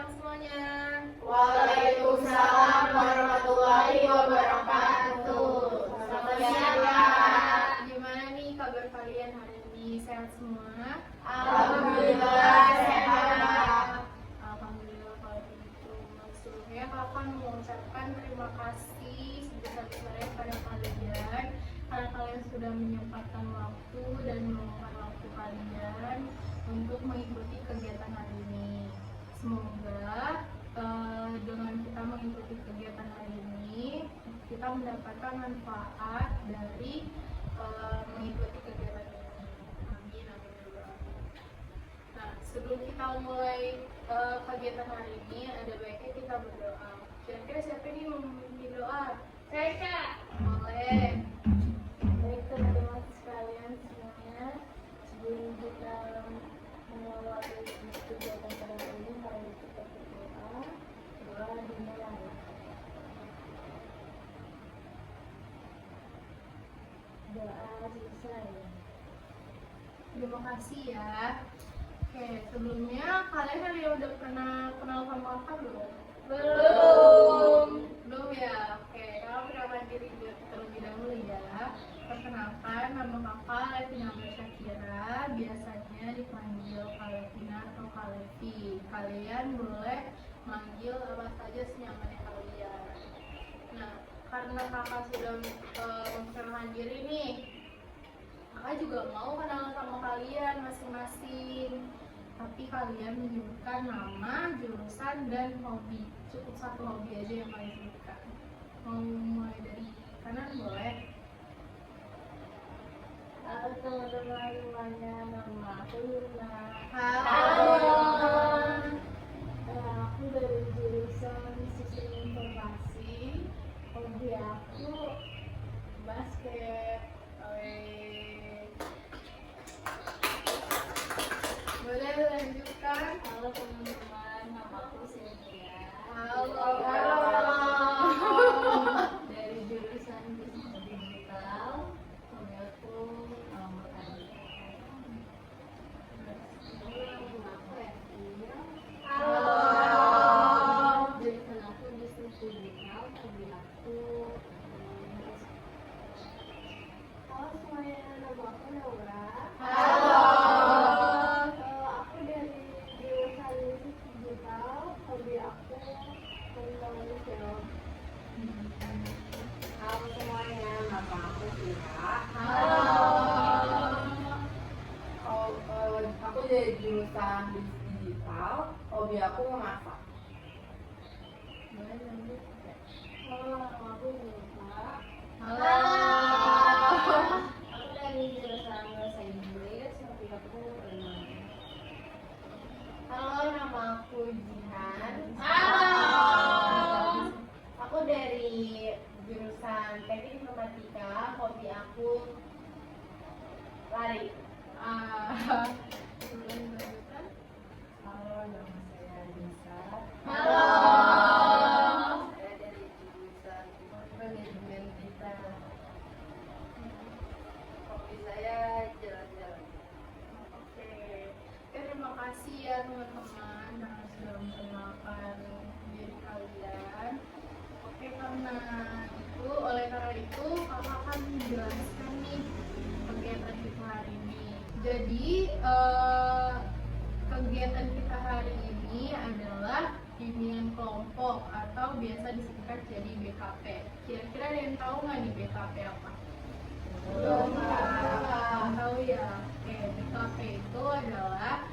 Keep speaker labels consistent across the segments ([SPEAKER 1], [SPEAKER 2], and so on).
[SPEAKER 1] semuanya.
[SPEAKER 2] Waalaikumsalam warahmatullahi wabarakatuh. Selamat siang, Kak.
[SPEAKER 1] Gimana nih kabar kalian hari ini? Sehat semua?
[SPEAKER 2] Alhamdulillah sehat.
[SPEAKER 1] Alhamdulillah kalau begitu. Sebelumnya Kakak mengucapkan terima kasih sebesar-besarnya pada kalian karena kalian sudah menyempatkan waktu dan meluangkan waktu kalian untuk mengikuti kegiatan hari ini. Semoga dengan kita mengikuti kegiatan hari ini kita mendapatkan manfaat dari mengikuti kegiatan ini. Amin, amin ya rabbal alamin. Nah, sebelum kita mulai kegiatan hari ini, ada baiknya kita berdoa. Kira-kira siapa nih mau memimpin doa?
[SPEAKER 2] Saya, Kak.
[SPEAKER 1] Boleh. Baik teman-teman sekalian semuanya, sebelum kita memulai kegiatan pada hari ini, mari kita berdoa. Doa dimulai. Doa selesai. Terima kasih ya. Oke, sebelumnya kalian ada yang udah pernah kenal sama kakak belum? Belum ya? Oke, kalau perkenalkan diri terlebih dahulu ya. Perkenalkan, nama kakak Levina Syakira, biasanya dipanggil Kalevina atau Kalevi. Kalian boleh manggil apa saja senyamannya kalian. Nah, karena kakak sudah memperkenalkan diri nih, kakak juga mau kenal sama kalian masing-masing. Tapi kalian menyebutkan nama, jurusan, dan hobi. Cukup satu hobi aja yang kalian sebutkan. Mau mulai dari kanan boleh?
[SPEAKER 2] Halo teman-teman semuanya, nama aku Luna.
[SPEAKER 1] Halo.
[SPEAKER 2] Aku dari jurusan Sistem Informasi. Hobi aku basket.
[SPEAKER 1] Boleh lanjutkan?
[SPEAKER 2] Halo teman-teman, nama aku Sylvia.
[SPEAKER 1] Halo.
[SPEAKER 2] Dari jurusan Bisnis Digital. Hobi aku
[SPEAKER 1] Halo.
[SPEAKER 2] jurusan aku Bisnis Digital. Hobi aku halo semuanya, nama aku Naura.
[SPEAKER 1] Halo.
[SPEAKER 2] Aku dari jurusan Bisnis Digital. Hobi aku tentang film. Halo semuanya, nama aku Tira.
[SPEAKER 1] Halo.
[SPEAKER 3] Aku dari jurusan bisnis digital, hobi aku memasak.
[SPEAKER 1] Boleh lanjut?
[SPEAKER 2] Halo, nama aku Nisa.
[SPEAKER 1] Halo.
[SPEAKER 2] Aku dari jurusan bahasa Inggris. Hobi aku renang. Halo, nama aku Jihan.
[SPEAKER 1] Halo.
[SPEAKER 2] Aku dari jurusan Teknik Informatika. Hobi aku lari.
[SPEAKER 1] Boleh lanjutkan?
[SPEAKER 3] Halo, nama saya Nisa.
[SPEAKER 1] Halo.
[SPEAKER 3] Saya dari jurusan manajemen kita. Hobi saya jalan-jalan.
[SPEAKER 1] Oke, terima kasih ya teman-teman karena sudah memperkenalkan diri kalian. Oke, oleh karena itu kakak akan menjelaskan nih kegiatan kita hari ini. Jadi kegiatan kita hari ini adalah bimbingan kelompok atau biasa disingkat jadi BKP. Kira-kira ada yang tahu nggak nih BKP apa? Belum tahu ya. Oke, BKP itu adalah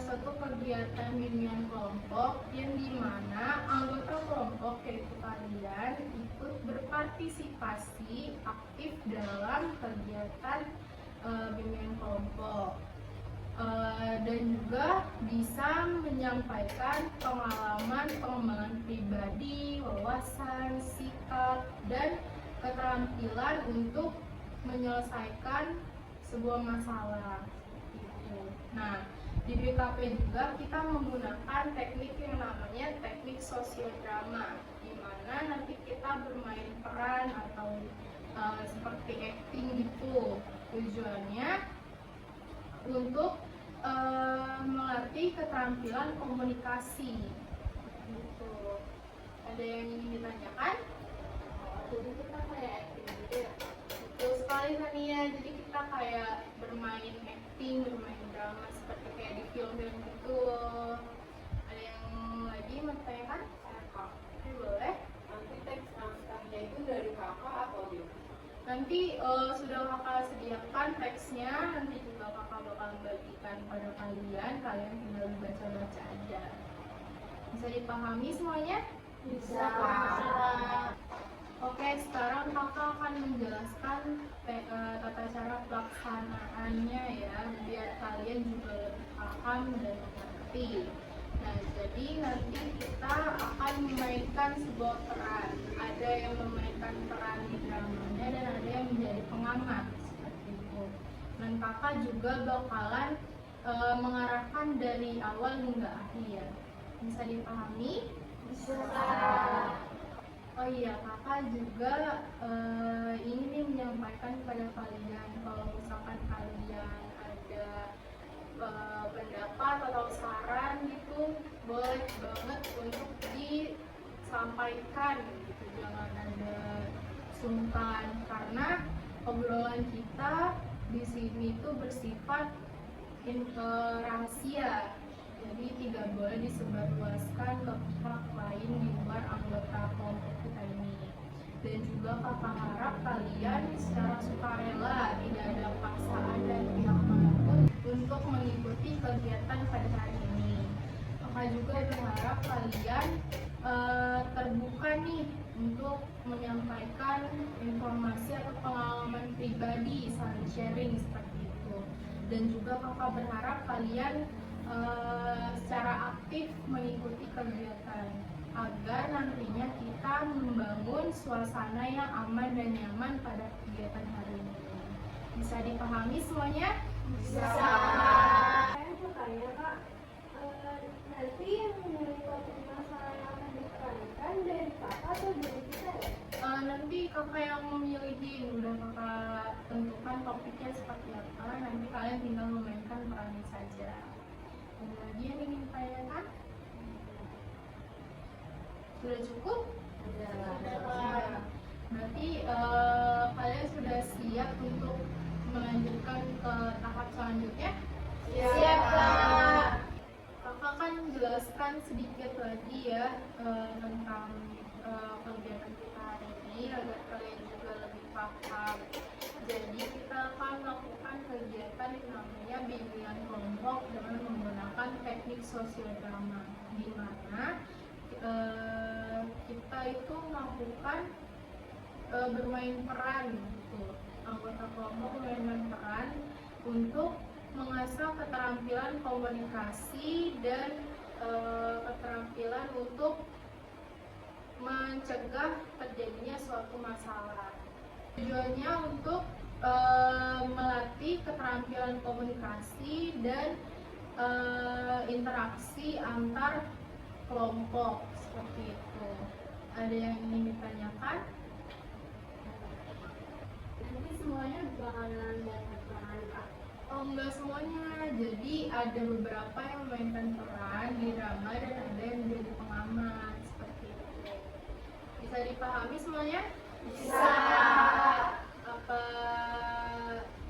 [SPEAKER 1] suatu kegiatan bimbingan kelompok yang dimana anggota kelompok yaitu kalian ikut berpartisipasi aktif dalam kegiatan bimbingan kelompok dan juga bisa menyampaikan pengalaman pengembangan pribadi, wawasan, sikap, dan keterampilan untuk menyelesaikan sebuah masalah itu. Nah, di BKP juga kita menggunakan teknik yang namanya teknik sosiodrama, di mana nanti kita bermain peran atau seperti acting gitu. Tujuannya untuk melatih keterampilan komunikasi gitu. Ada yang ingin ditanyakan?
[SPEAKER 2] Jadi kita kayak acting gitu ya.
[SPEAKER 1] Betul sekali Tania, jadi kita kayak bermain acting, bermain drama seperti kayak di film-film gitu. Ada yang lagi mau ditanyakan?
[SPEAKER 3] Kak,
[SPEAKER 1] Oke, boleh.
[SPEAKER 3] nanti teks naskahnya itu dari kakak atau dia?
[SPEAKER 1] Nanti sudah kakak sediakan teksnya, nanti juga kakak bakal bagikan pada kalian, kalian tinggal baca-baca aja. Bisa dipahami semuanya?
[SPEAKER 2] Bisa.
[SPEAKER 1] Oke, sekarang kakak akan menjelaskan tata cara pelaksanaannya ya, biar kalian juga lebih paham dan mengerti. Nah, jadi nanti kita akan memainkan sebuah peran. Ada yang memainkan peran di dramanya dan ada yang menjadi pengamat seperti itu. Dan kakak juga bakalan mengarahkan dari awal hingga akhir. Bisa dipahami?
[SPEAKER 2] Bisa.
[SPEAKER 1] Oh iya, kakak juga ini menyampaikan kepada kalian kalau misalkan kalian ada pendapat atau saran gitu, boleh banget untuk disampaikan gitu, jangan ada sungkan karena obrolan kita di sini tuh bersifat rahasia. Jadi tidak boleh disebarluaskan ke pihak lain di luar anggota kelompok kita ini. Dan juga kakak harap kalian secara sukarela, tidak ada paksaan dari pihak manapun untuk mengikuti kegiatan pada hari ini. Kakak juga berharap kalian terbuka nih untuk menyampaikan informasi atau pengalaman pribadi, saling sharing seperti itu. Dan juga kakak berharap kalian secara aktif mengikuti kegiatan agar nantinya kita membangun suasana yang aman dan nyaman pada kegiatan hari ini. Bisa dipahami semuanya?
[SPEAKER 2] Bisa.
[SPEAKER 3] Saya mau tanya kak, nanti yang menilai topik masalah yang akan diperankan dari kakak atau dari kita ya?
[SPEAKER 1] Nanti kakak yang memilihin, udah kakak tentukan topiknya seperti apa, nanti kalian tinggal memainkan perannya saja. Ada lagi yang ingin ditanyakan? Sudah cukup?
[SPEAKER 2] Sudah.
[SPEAKER 1] Berarti kalian sudah siap untuk melanjutkan ke tahap selanjutnya?
[SPEAKER 2] Siap, Kak.
[SPEAKER 1] Kakak kan jelaskan sedikit lagi ya tentang kegiatan kita hari ini agar kalian juga lebih paham. Jadi kita akan melakukan kegiatan yang namanya bimbingan kelompok dengan menggunakan teknik sosiodrama, di mana kita itu melakukan bermain peran gitu. Anggota kelompok bermain peran untuk mengasah keterampilan komunikasi dan keterampilan untuk mencegah terjadinya suatu masalah. Tujuannya untuk melatih keterampilan komunikasi dan interaksi antar kelompok seperti itu. Ada yang ingin ditanyakan?
[SPEAKER 2] Nanti semuanya bakalan dapat peran Kak.
[SPEAKER 1] Oh, enggak semuanya. Jadi ada beberapa yang memainkan peran di drama dan ada yang menjadi pengamat seperti itu. Bisa dipahami semuanya?
[SPEAKER 2] Bisa.
[SPEAKER 1] Apa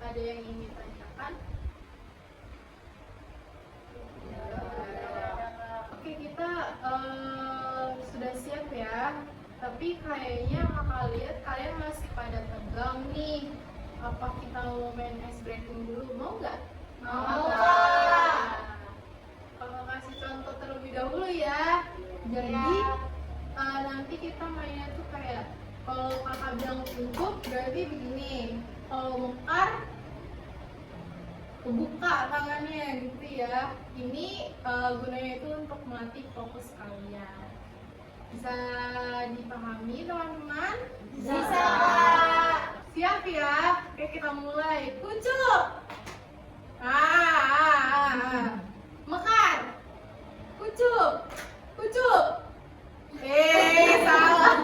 [SPEAKER 1] ada yang ingin ditanyakan? Oke, kita sudah siap ya. Tapi kayaknya kakak lihat kalian masih pada tegang nih. Apa kita mau main ice breaking dulu? Mau nggak?
[SPEAKER 2] Mau, Kak.
[SPEAKER 1] Kalau kasih contoh terlebih dahulu ya. Jadi
[SPEAKER 2] Ya.
[SPEAKER 1] nanti kita mainnya tuh kayak kalau kakak bilang cukup berarti begini. Kalau mekar kebuka tangannya gitu ya. Ini gunanya itu untuk melatih fokus kalian. Bisa dipahami teman-teman?
[SPEAKER 2] Bisa, Kak.
[SPEAKER 1] Siap ya? Oke, kita mulai. Kucuk. Mekar. Kucuk. Kucuk. Salah.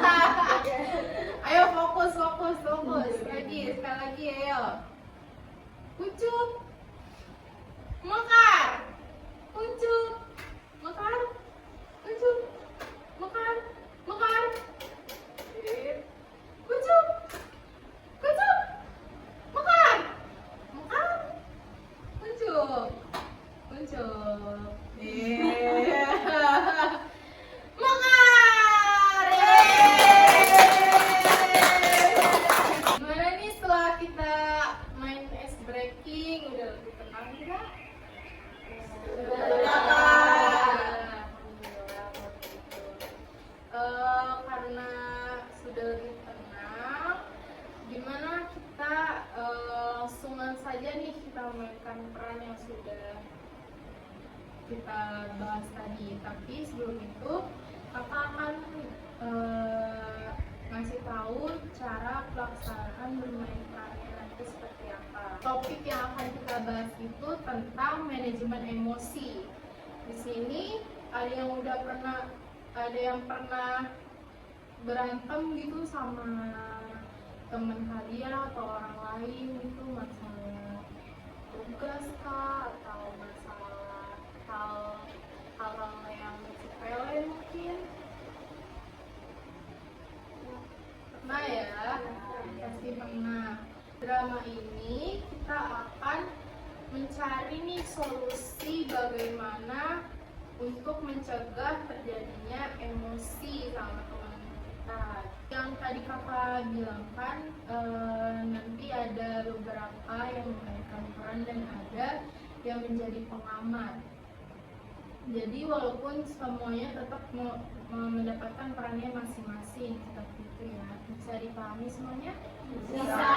[SPEAKER 1] Ayo fokus. Lagi, sekali lagi ayo. Kucuk. Mekar. Kucuk. Mekar. Kucuk. Tapi sebelum itu kakak akan ngasih tahu cara pelaksanaan bermain perannya nanti seperti apa. Topik yang akan kita bahas itu tentang manajemen emosi. Di sini ada yang pernah berantem gitu sama teman kalian atau orang lain gitu, masalah tugas kah atau masalah hal-hal yang sepele mungkin. Pernah ya? Pasti pernah. Drama ini kita akan mencari nih solusi bagaimana untuk mencegah terjadinya emosi sama teman kita. Yang tadi kakak bilang kan nanti ada beberapa yang memainkan peran dan ada yang menjadi pengamat. Jadi walaupun semuanya tetap mendapatkan perannya masing-masing seperti itu ya. Bisa dipahami semuanya?
[SPEAKER 2] Bisa.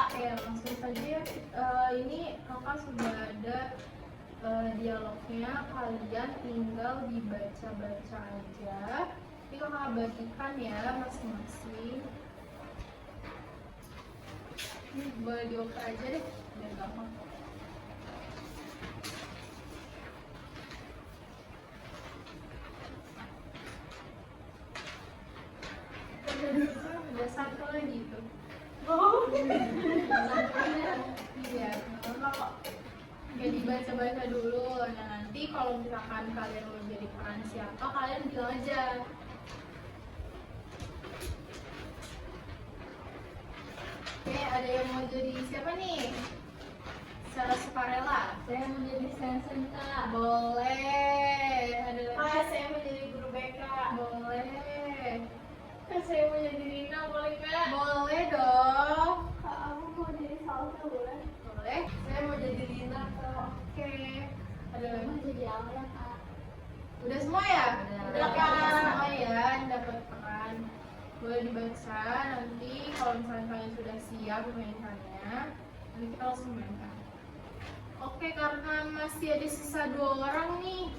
[SPEAKER 1] Oke, langsung saja ya. Ini kakak sudah ada dialognya, kalian tinggal dibaca-baca aja. Ini kakak bagikan ya masing-masing. Ini boleh dioper aja deh, biar gampang. Ada satu lagi tuh.
[SPEAKER 3] Oh.
[SPEAKER 1] Iya, kok. Ya dibaca-baca dulu. Nah nanti kalau misalkan kalian mau jadi peran siapa, kalian bilang aja. Oke, ada yang mau jadi siapa nih? Secara sukarela.
[SPEAKER 2] Saya mau jadi Sensenta.
[SPEAKER 1] Boleh. Ada lagi?
[SPEAKER 2] Saya mau jadi guru BK.
[SPEAKER 1] Boleh.
[SPEAKER 2] Saya mau jadi Rina, boleh nggak?
[SPEAKER 1] Boleh dong.
[SPEAKER 3] Kak, aku mau jadi salsa boleh?
[SPEAKER 1] Boleh. Saya mau jadi Lina. Oke. Ada lagi?
[SPEAKER 3] Mau jadi Aura, Kak.
[SPEAKER 1] Udah semua ya?
[SPEAKER 2] Udah,
[SPEAKER 1] Kak.
[SPEAKER 2] Kak.
[SPEAKER 1] Semua ya, dapat peran. Boleh dibaca nanti kalau misalnya kalian sudah siap memainkannya, nanti kita langsung mainkan. Oke, karena masih ada sisa 2 orang nih,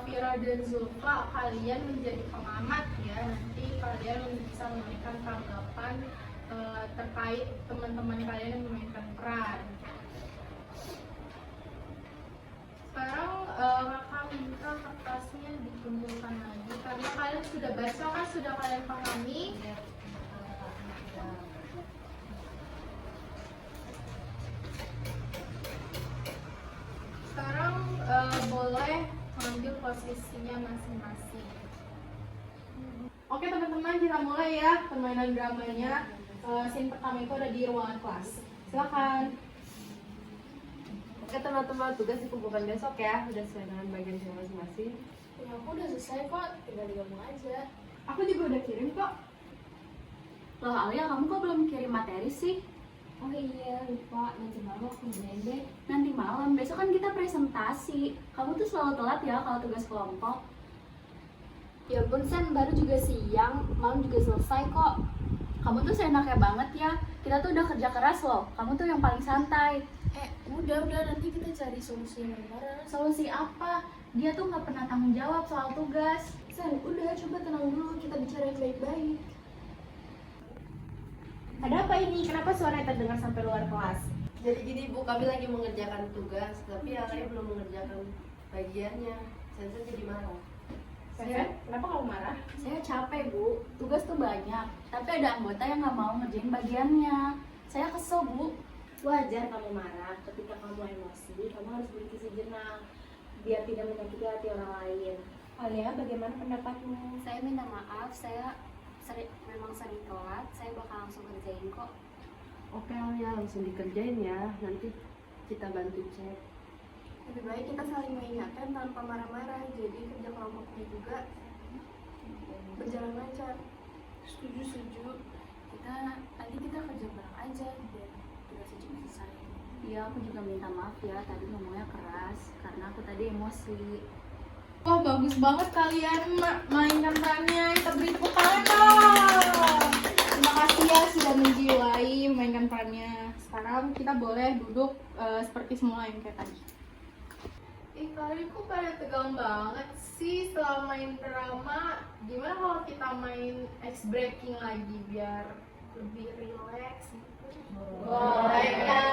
[SPEAKER 1] Vira dan Zulfa, kalian menjadi pengamat ya. Nanti kalian bisa memberikan tanggapan terkait teman-teman kalian yang memainkan peran. Sekarang kakak minta kertasnya dikumpulkan lagi karena kalian sudah baca kan, sudah kalian pahami. Sekarang boleh mengambil posisinya masing-masing. Oke teman-teman, kita mulai ya permainan dramanya. Scene pertama itu ada di ruangan kelas. Silakan.
[SPEAKER 2] Oke teman-teman, tugas dikumpulkan besok ya. Udah sesuai dengan bagian masing-masing.
[SPEAKER 3] Ya, aku udah selesai kok, tinggal digabung aja.
[SPEAKER 1] Aku juga udah kirim kok.
[SPEAKER 4] Loh Alia, kamu kok belum kirim materi sih?
[SPEAKER 3] Oh iya, lupa. Nanti malam aku kerjain deh.
[SPEAKER 4] Nanti malam, besok kan kita presentasi. Kamu tuh selalu telat ya kalau tugas kelompok.
[SPEAKER 3] Ya ampun, Sen, baru juga siang, malam juga selesai kok.
[SPEAKER 4] Kamu tuh seenaknya banget ya. Kita tuh udah kerja keras loh. Kamu tuh yang paling santai.
[SPEAKER 3] Udah, nanti kita cari solusi yang bareng.
[SPEAKER 4] Solusi apa? Dia tuh nggak pernah tanggung jawab soal tugas.
[SPEAKER 3] Sen, udah, coba tenang dulu, kita bicarain baik-baik.
[SPEAKER 2] Ada apa ini? Kenapa suaranya terdengar sampai luar kelas?
[SPEAKER 5] Jadi gini Bu, kami lagi mengerjakan tugas, tapi Alaya belum mengerjakan bagiannya. Sensen jadi marah.
[SPEAKER 2] Sen, kenapa kamu marah?
[SPEAKER 4] Saya capek bu, tugas tuh banyak. Tapi ada anggota yang nggak mau ngerjain bagiannya. Saya kesel bu.
[SPEAKER 2] Wajar kamu marah. Ketika kamu emosi, kamu harus berhenti sejenak biar tidak menyakiti hati orang lain. Alia, bagaimana pendapatmu?
[SPEAKER 6] Saya minta maaf, saya memang sering telat, saya bakal langsung kerjain kok.
[SPEAKER 5] Oke Alia, langsung dikerjain ya. Nanti kita bantu cek.
[SPEAKER 6] Lebih baik kita saling mengingatkan tanpa marah-marah, jadi kerja kelompoknya juga berjalan lancar. Setuju. Nanti kita kerja bareng aja biar tugasnya cepat selesai.
[SPEAKER 4] Iya, aku juga minta maaf ya. Tadi ngomongnya keras karena aku tadi emosi.
[SPEAKER 1] Wah, bagus banget kalian mainkan perannya. Kita beri tepuk tangan dong. Terima kasih ya sudah menjiwai memainkan perannya. Sekarang kita boleh duduk seperti semula yang kayak tadi. Ih, kalian kok pada tegang banget sih setelah main drama? Gimana kalau kita main ice breaking lagi biar lebih relax gitu? Boleh ya.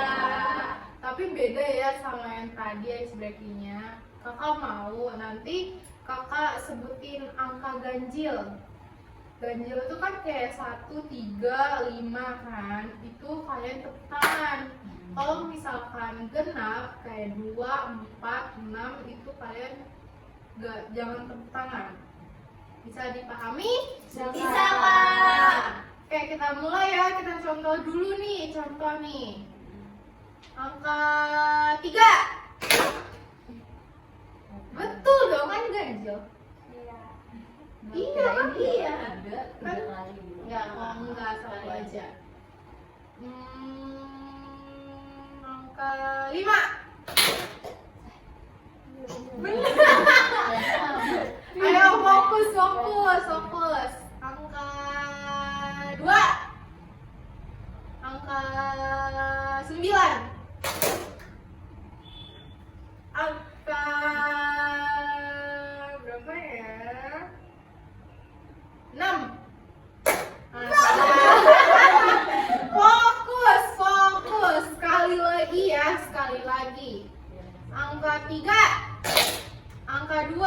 [SPEAKER 1] Tapi beda ya sama yang tadi ice breakingnya. Kakak mau nanti kakak sebutin angka ganjil. Ganjil itu kan kayak 1, 3, 5 kan. Itu kalian tepuk tangan. Kalau misalkan genap kayak 2, 4, 6 itu kalian jangan tepuk tangan. Bisa dipahami?
[SPEAKER 2] Bisa, Kak.
[SPEAKER 1] Oke, kita mulai ya. Kita contoh dulu nih. Contoh nih. Angka 3. Betul dong, kan ganjil. Iya kan, iya.
[SPEAKER 4] Ada
[SPEAKER 1] Kan?
[SPEAKER 4] 3 kali gitu.
[SPEAKER 1] Ya, kalau enggak satu aja. Angka 5. Ayo fokus. Angka 2. Angka 9. Angka berapa ya? 6. Fokus. Sekali lagi. Angka 3. Angka 2.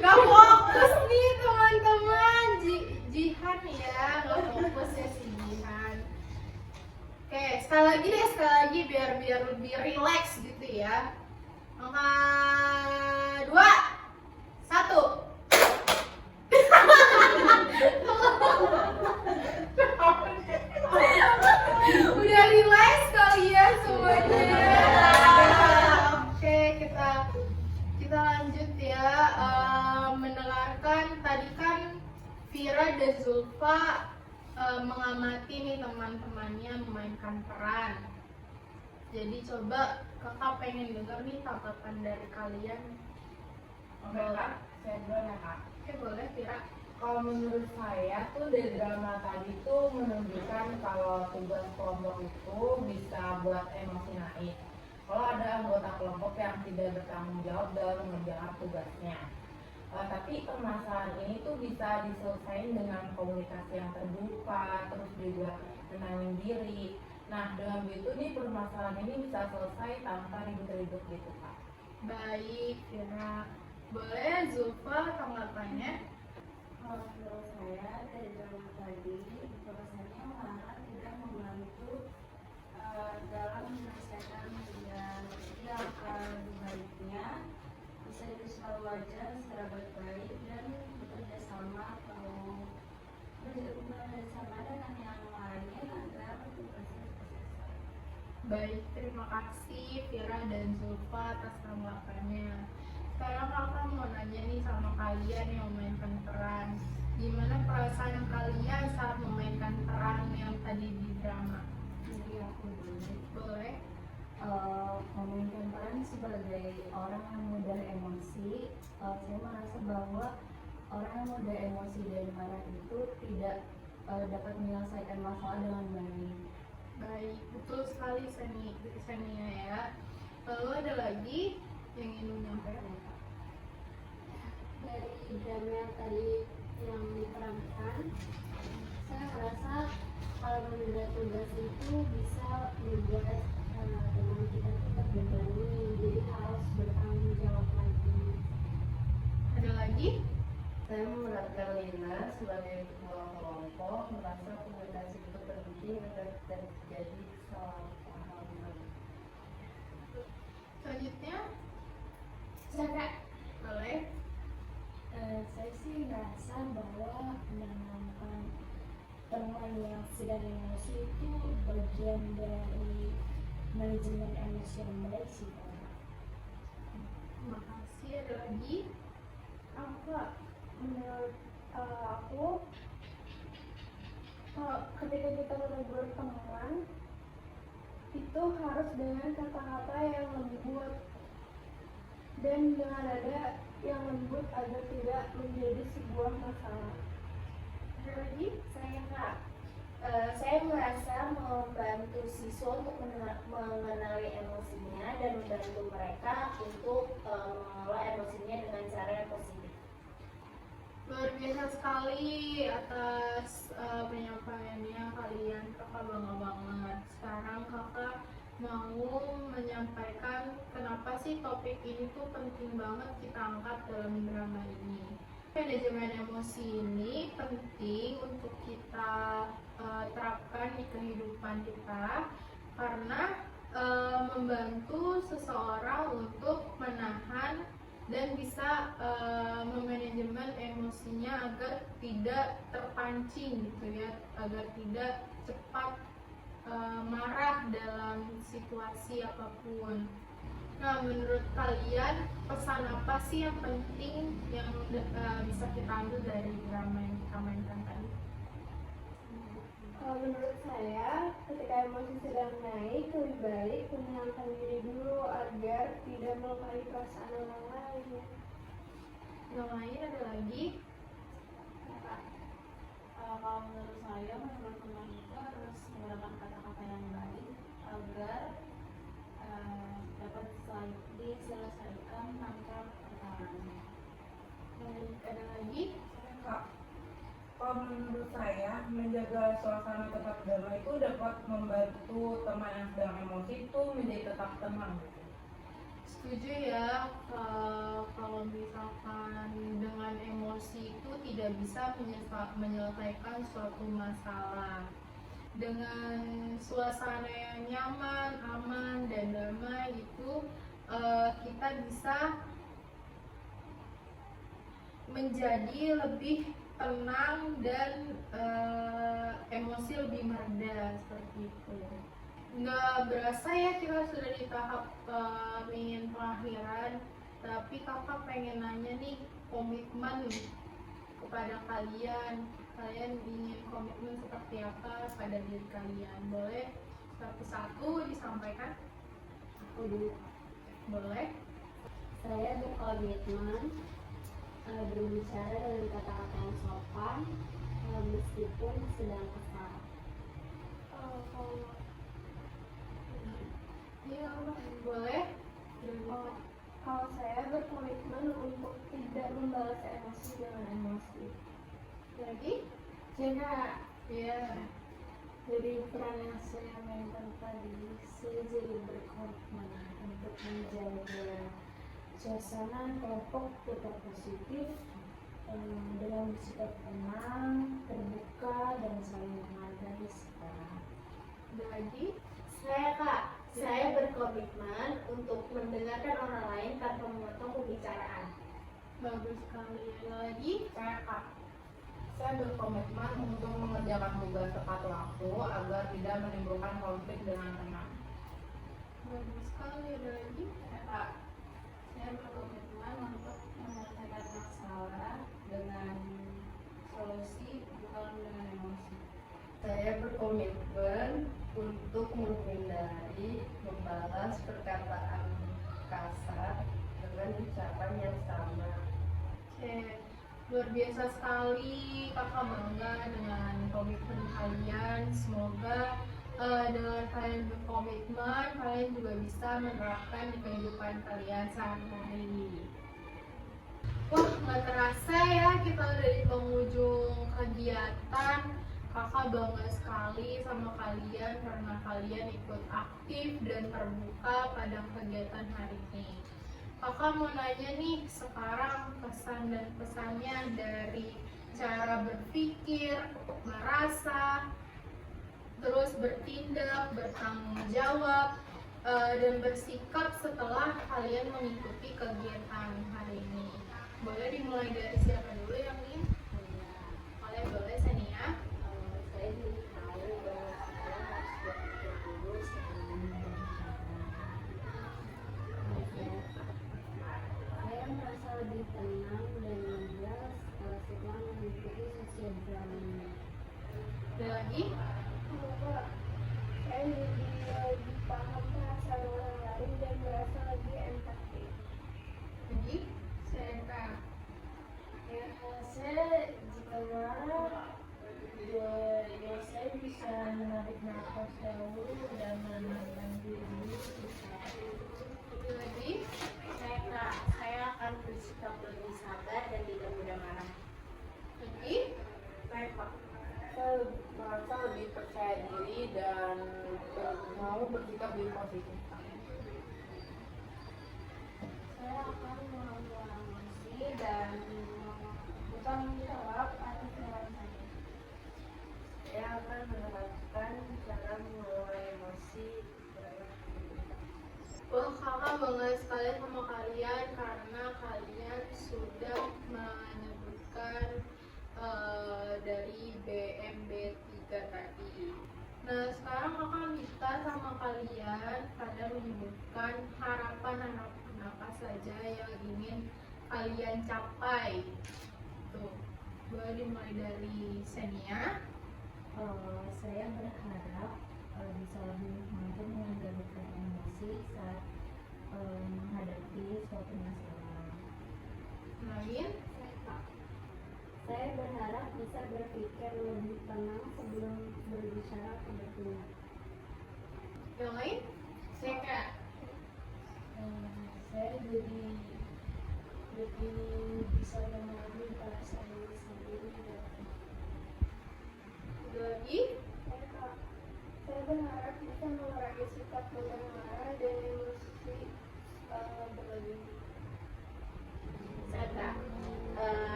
[SPEAKER 1] Gak fokus nih teman-teman. Jihan ya, gak fokus ya si Jihan. Oke, sekali lagi biar lebih relax gitu ya. Angka 2. 1. Udah relax kali ya semuanya. Oke, kita lanjut ya. Mendengarkan tadi kan Vira dan Zulfa mengamati nih teman-temannya memainkan peran. Jadi coba kakak pengen dengar nih tanggapan dari kalian.
[SPEAKER 7] Oke Kak, saya duluan ya Kak.
[SPEAKER 1] Oke, boleh Vira.
[SPEAKER 7] Kalau menurut saya tuh dari drama tadi tuh menunjukkan kalau tugas kelompok itu bisa buat emosi naik. Kalau ada anggota kelompok yang tidak bertanggung jawab dalam mengerjakan tugasnya. Tapi permasalahan ini tuh bisa diselesaikan dengan komunikasi yang terbuka, terus juga tenangin diri. Nah, dengan begitu nih permasalahan ini bisa selesai tanpa ribut-ribut gitu Kak.
[SPEAKER 1] Baik, Vira. Boleh Zulfa tanggapannya?
[SPEAKER 4] Kalau menurut saya dari drama tadi bahwasanya Mara tidak membantu dalam menyelesaikan tugas. Jadi akan baiknya bisa dikasih wajar secara baik-baik dan bekerja sama atau bekerja dengan yang lain agar tugasnya selesai.
[SPEAKER 1] Baik, terima kasih Vira dan Zulfa atas tanggapannya. Sekarang kakak mau nanya nih sama kalian yang memainkan peran. Gimana perasaan kalian saat memainkan peran yang tadi di drama?
[SPEAKER 4] Jadi aku dulu
[SPEAKER 1] Boleh?
[SPEAKER 4] memainkan peran sebagai orang yang mudah emosi. Saya merasa bahwa orang yang mudah emosi dan marah itu tidak dapat menyelesaikan masalah dengan baik.
[SPEAKER 1] Baik, betul sekali Sania ya. Lalu ada lagi yang ingin menyampaikan?
[SPEAKER 3] Dari drama yang tadi yang diterangkan, saya merasa kalau menunda tugas itu bisa membuat teman kita terbebani, jadi harus bertanggung jawab lagi.
[SPEAKER 1] Ada lagi?
[SPEAKER 5] Saya menerapkan Lina sebagai ketua kelompok, merasa komunikasi itu penting agar tidak terjadi kesalahpahaman.
[SPEAKER 1] Selanjutnya,
[SPEAKER 3] Saya
[SPEAKER 1] boleh?
[SPEAKER 3] saya sih merasa bahwa menenangkan teman yang sedang emosi itu bagian dari manajemen emosi yang baik sih.
[SPEAKER 1] Terima kasih. Ada lagi?
[SPEAKER 3] Menurut aku ketika kita menegur teman itu harus dengan kata-kata yang lembut dan dengan nada yang lembut agar tidak menjadi sebuah masalah.
[SPEAKER 1] Ada lagi?
[SPEAKER 3] Saya Kak,
[SPEAKER 2] Saya merasa membantu siswa untuk mengenali emosinya dan membantu mereka untuk mengelola emosinya dengan cara yang positif.
[SPEAKER 1] Luar biasa sekali atas penyampaiannya kalian, kakak bangga banget. Sekarang kakak mau menyampaikan kenapa sih topik ini tuh penting banget kita angkat dalam drama ini. Manajemen emosi ini penting untuk kita terapkan di kehidupan kita karena membantu seseorang untuk menahan dan bisa memanajemen emosinya agar tidak terpancing gitu ya, agar tidak cepat marah dalam situasi apapun. Nah, menurut kalian pesan apa sih yang penting yang bisa kita ambil dari drama yang kita mainkan tadi?
[SPEAKER 3] Kalau menurut saya, ketika emosi sedang naik, lebih baik menenangkan diri dulu agar tidak melukai perasaan orang lain.
[SPEAKER 1] Yang lain ada lagi?
[SPEAKER 5] Kalau menurut saya, teman-teman itu harus menggunakan kata-kata yang baik agar dapat diselesaikan tanpa pertanyaan.
[SPEAKER 1] Ada lagi?
[SPEAKER 7] Kak, kalau menurut saya menjaga suasana tetap damai itu dapat membantu teman yang sedang emosi itu menjadi tetap tenang.
[SPEAKER 1] Setuju ya, kalau misalkan dengan emosi itu tidak bisa menyelesaikan suatu masalah. Dengan suasana yang nyaman, aman, dan damai itu kita bisa menjadi lebih tenang dan emosi lebih mereda seperti itu. Nggak berasa ya kita sudah di tahap ingin pengakhiran, tapi kakak pengen nanya nih komitmen kepada kalian ingin komitmen seperti apa pada diri kalian? Boleh satu-satu disampaikan?
[SPEAKER 3] Aku dulu.
[SPEAKER 1] Boleh?
[SPEAKER 3] Saya berkomitmen berbicara dengan kata-kata yang sopan meskipun sedang kesal.
[SPEAKER 1] Iya, boleh?
[SPEAKER 3] Kalau saya berkomitmen untuk tidak membalas emosi dengan emosi.
[SPEAKER 1] Lagi?
[SPEAKER 3] Jika
[SPEAKER 1] Iya.
[SPEAKER 3] dari peran yang saya mainkan tadi, saya jadi berkomitmen untuk menjaga suasana kelompok tetap positif dengan bersikap tenang, terbuka, dan saling menghargai sekarang.
[SPEAKER 1] Ada lagi?
[SPEAKER 2] Saya berkomitmen untuk mendengarkan orang lain tanpa memotong pembicaraan.
[SPEAKER 1] Bagus sekali. Ada lagi?
[SPEAKER 7] Saya berkomitmen untuk mengerjakan tugas tepat waktu agar tidak menimbulkan konflik dengan teman.
[SPEAKER 1] Bagus sekali. Ada lagi?
[SPEAKER 5] Saya berkomitmen untuk menyelesaikan masalah dengan solusi bukan dengan emosi. Saya berkomitmen untuk menghindari membalas perkataan kasar dengan ucapan yang sama.
[SPEAKER 1] Oke, luar biasa sekali, kakak bangga dengan komitmen kalian. Semoga dengan kalian berkomitmen, kalian juga bisa menerapkan di kehidupan kalian sehari-hari. Wah, nggak terasa ya kita udah di penghujung kegiatan. Kakak bangga sekali sama kalian karena kalian ikut aktif dan terbuka pada kegiatan hari ini. Kakak mau nanya nih, sekarang kesan dan pesannya dari cara berpikir, merasa, terus bertindak, bertanggung jawab, dan bersikap setelah kalian mengikuti kegiatan hari ini. Boleh dimulai dari siapa dulu yang ingin? Boleh Sania.
[SPEAKER 3] Saya jadi tahu bahwa saya harus berpikir dulu sebelum berbicara. Saya merasa lebih tenang dan lega setelah mengikuti sesi drama ini.
[SPEAKER 1] Ada lagi?
[SPEAKER 3] Saya jadi lebih paham perasaan orang lain dan merasa lebih empati.
[SPEAKER 1] Lagi? Saya
[SPEAKER 3] Saya jika marah, saya bisa
[SPEAKER 1] tasawu dan menenangkan diri kita. Lagi,
[SPEAKER 2] Saya akan bersikap lebih sabar dan tidak mudah marah.
[SPEAKER 1] lagi,
[SPEAKER 5] Saya merasa lebih percaya diri dan mau bersikap lebih positif.
[SPEAKER 3] Saya akan mengelola emosi dan bertanggung jawab atas tindakan saya.
[SPEAKER 5] Saya akan menerapkan cara mengelola emosi.
[SPEAKER 1] wah kakak banget sekali sama kalian karena kalian sudah menyebutkan dari BMB3 tadi. Nah sekarang kakak minta sama kalian menyebutkan harapan-harapan apa saja yang ingin kalian capai. Tuh, boleh dimulai dari Senia.
[SPEAKER 4] Saya berharap bisa lebih mampu mengendalikan emosi saat menghadapi suatu masalah.
[SPEAKER 1] Lain,
[SPEAKER 3] Saya berharap bisa berpikir lebih tenang sebelum berbicara pada pihak.
[SPEAKER 1] yang lain, Seka.
[SPEAKER 3] Saya jadi lebih bisa memahami perasaan sendiri.
[SPEAKER 1] Lagi,
[SPEAKER 3] Saya berharap bisa mengurangi sikap mudah marah dan emosi berlebih.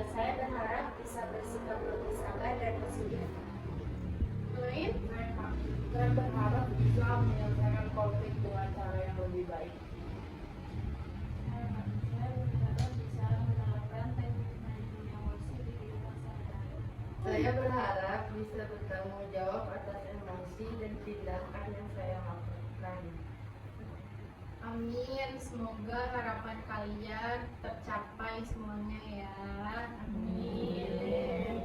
[SPEAKER 2] Saya berharap bisa bersikap lebih sabar dan positif.
[SPEAKER 1] lain,
[SPEAKER 5] Saya berharap bisa menyelesaikan konflik dengan cara yang lebih baik.
[SPEAKER 3] Saya berharap bisa menerapkan teknik manajemen emosi di kehidupan sehari-hari.
[SPEAKER 5] Saya berharap bisa bertanggung jawab atas emosi dan tindakan yang saya lakukan.
[SPEAKER 1] amin. Semoga harapan kalian tercapai semuanya ya. Amin.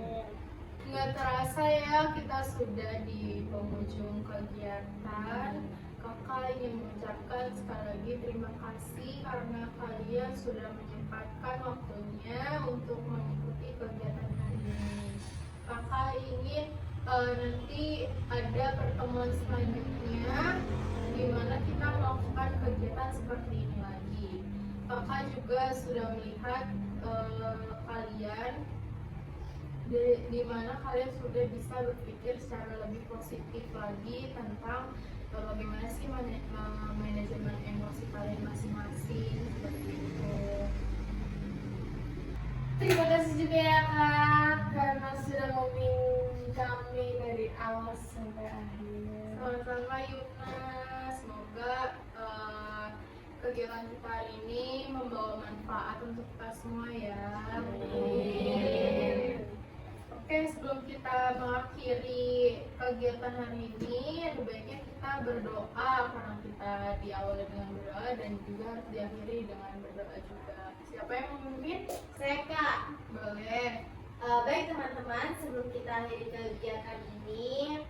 [SPEAKER 1] Nggak terasa ya kita sudah di penghujung kegiatan. Kakak ingin mengucapkan sekali lagi terima kasih karena kalian sudah menyempatkan waktunya untuk mengikuti kegiatan hari ini. Kakak ingin nanti ada pertemuan selanjutnya di mana kita melakukan kegiatan seperti ini lagi. Kakak juga sudah melihat kalian di mana kalian sudah bisa berpikir secara lebih positif lagi tentang bagaimana sih manajemen emosi kalian masing-masing seperti itu.
[SPEAKER 6] Terima kasih juga ya Kak karena sudah membimbing kami dari awal sampai akhir.
[SPEAKER 1] Sama-sama Yuna, semoga kegiatan kita hari ini membawa manfaat untuk kita semua ya. Amin. Oke, sebelum kita mengakhiri kegiatan hari ini, lebih baiknya kita berdoa karena kita diawali dengan berdoa dan juga harus diakhiri dengan berdoa juga. Siapa yang mau memimpin?
[SPEAKER 2] Saya Kak.
[SPEAKER 1] Boleh.
[SPEAKER 2] Baik teman-teman, sebelum kita akhiri kegiatan ini,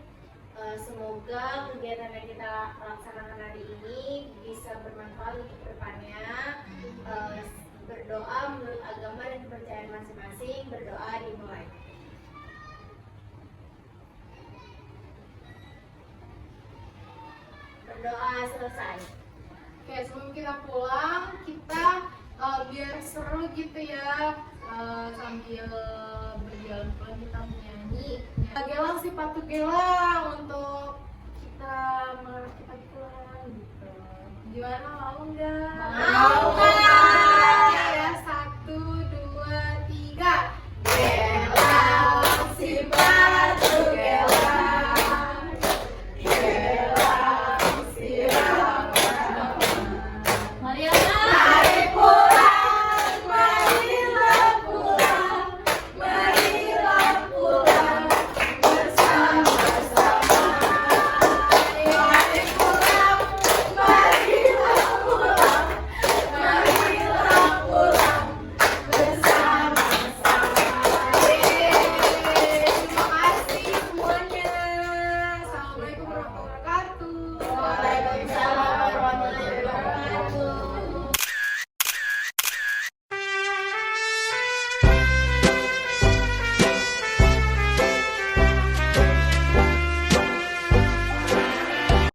[SPEAKER 2] semoga kegiatan yang kita laksanakan hari ini bisa bermanfaat untuk kedepannya. Berdoa menurut agama dan kepercayaan masing-masing. Berdoa dimulai. Berdoa selesai.
[SPEAKER 1] Oke, sebelum kita pulang, kita biar seru gitu ya, sambil berjalan pulang kita menyanyi. Gelang si Patu Gelang untuk kita pulang gitu. Gimana, mau nggak?
[SPEAKER 2] Mau, Kak.